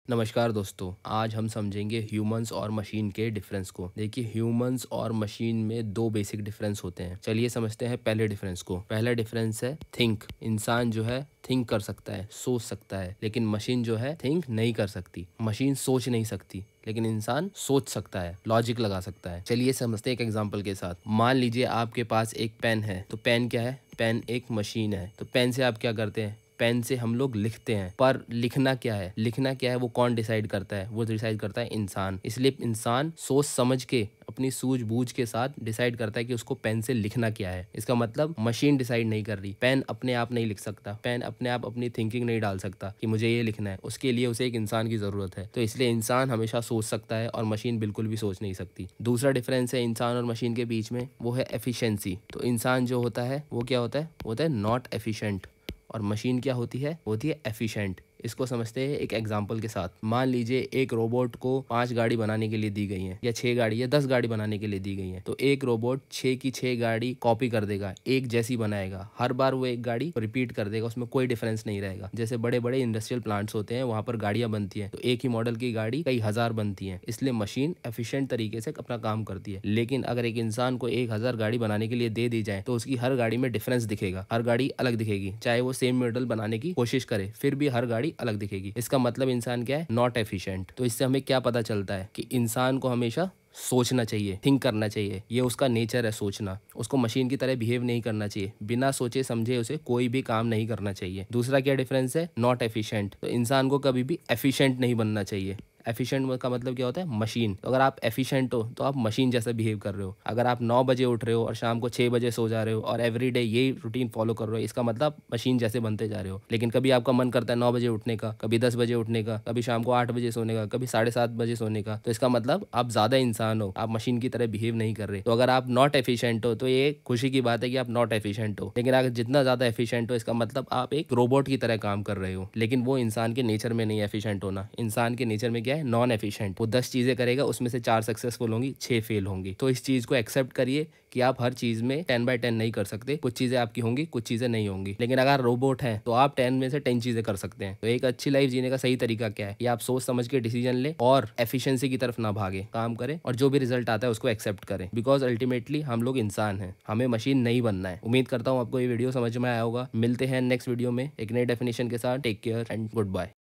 नमस्कार दोस्तों, आज हम समझेंगे ह्यूमंस और मशीन के डिफरेंस को। देखिए, ह्यूमंस और मशीन में दो बेसिक डिफरेंस होते हैं। चलिए समझते हैं पहले डिफरेंस को। पहला डिफरेंस है थिंक। इंसान जो है थिंक कर सकता है, सोच सकता है, लेकिन मशीन जो है थिंक नहीं कर सकती। मशीन सोच नहीं सकती, लेकिन इंसान सोच सकता है, लॉजिक लगा सकता है। चलिए समझते हैं एक एग्जांपल के साथ। मान लीजिए आपके पास एक पेन है, तो पेन क्या है? पेन एक मशीन है। तो पेन से आप क्या करते हैं? पेन से हम लोग लिखते हैं, पर लिखना क्या है? लिखना क्या है वो कौन डिसाइड करता है? वो डिसाइड करता है इंसान। इसलिए इंसान सोच समझ के, अपनी सूझबूझ के साथ डिसाइड करता है कि उसको पेन से लिखना क्या है। इसका मतलब मशीन डिसाइड नहीं कर रही। पेन अपने आप नहीं लिख सकता, पेन अपने आप अपनी थिंकिंग नहीं डाल सकता कि मुझे ये लिखना है। उसके लिए उसे एक इंसान की जरूरत है। तो इसलिए इंसान हमेशा सोच सकता है और मशीन बिल्कुल भी सोच नहीं सकती। दूसरा डिफरेंस है इंसान और मशीन के बीच में, वो है एफिशिएंसी। तो इंसान जो होता है वो क्या होता है? वो होता है नॉट एफिशिएंट, और मशीन क्या होती है? होती है एफिशिएंट। इसको समझते हैं एक एग्जांपल के साथ। मान लीजिए एक रोबोट को 5 गाड़ी बनाने के लिए दी गई है, या 6 गाड़ी या 10 गाड़ी बनाने के लिए दी गई है। तो एक रोबोट 6 की 6 गाड़ी कॉपी कर देगा, एक जैसी बनाएगा। हर बार वो एक गाड़ी रिपीट कर देगा, उसमें कोई डिफरेंस नहीं रहेगा। जैसे बड़े बड़े इंडस्ट्रियल प्लांट्स होते हैं, वहां पर गाड़ियां बनती हैं, तो एक ही मॉडल की गाड़ी कई हजार बनती हैं। इसलिए मशीन एफिशिएंट तरीके से अपना काम करती है। लेकिन अगर एक इंसान को 1000 गाड़ी बनाने के लिए दे दी जाए, तो उसकी हर गाड़ी में डिफरेंस दिखेगा, हर गाड़ी अलग दिखेगी। चाहे वो सेम मॉडल बनाने की कोशिश करे, फिर भी हर गाड़ी अलग दिखेगी। इसका मतलब इंसान क्या है? Not efficient. तो इससे हमें क्या पता चलता है? कि इंसान को हमेशा सोचना चाहिए, थिंक करना चाहिए। ये उसका नेचर है, सोचना। उसको मशीन की तरह बिहेव नहीं करना चाहिए। बिना सोचे समझे उसे कोई भी काम नहीं करना चाहिए। दूसरा क्या डिफरेंस है? Not efficient. तो इंसान को कभी भी एफिशिएंट नहीं बनना चाहिए। एफिशिएंट का मतलब क्या होता है? मशीन। तो अगर आप एफिशिएंट हो तो आप मशीन जैसा बिहेव कर रहे हो। अगर आप 9 बजे उठ रहे हो और शाम को 6 बजे सो जा रहे हो और एवरीडे यही रूटीन फॉलो कर रहे हो, इसका मतलब मशीन जैसे बनते जा रहे हो। लेकिन कभी आपका मन करता है 9 बजे उठने का, कभी 10 बजे उठने का, कभी शाम को 8 बजे सोने का, कभी 7:30 बजे सोने का, तो इसका मतलब आप ज्यादा इंसान हो, आप मशीन की तरह बिहेव नहीं कर रहे। तो अगर आप नॉट एफिशिएंट हो तो ये खुशी की बात है कि आप नॉट एफिशिएंट हो। लेकिन अगर जितना ज्यादा एफिशिएंट हो, इसका मतलब आप एक रोबोट की तरह काम कर रहे हो। लेकिन वो इंसान के नेचर में नहीं एफिशिएंट होना। इंसान के नेचर में क्या है? Non efficient. वो 10 चीजें करेगा, उसमें से 4 सक्सेसफुल होंगी, 6 फेल होंगी। तो इस चीज को एक्सेप्ट करिए कि आप हर चीज में 10/10 नहीं कर सकते। कुछ चीजें आपकी होंगी, कुछ चीजें नहीं होंगी। लेकिन अगर रोबोट है तो आप 10 में से 10 चीजें कर सकते हैं। तो एक अच्छी लाइफ जीने का सही तरीका क्या है? कि आप सोच समझ के डिसीजन ले और एफिशिएंसी की तरफ ना भागे, काम करें और जो भी रिजल्ट आता है उसको एक्सेप्ट करें। बिकॉज अल्टीमेटली हम लोग इंसान हैं, हमें मशीन नहीं बनना है। उम्मीद करता हूँ आपको ये वीडियो समझ में आया होगा। मिलते हैं नेक्स्ट वीडियो में एक नई डेफिनेशन के साथ। Take care and good bye.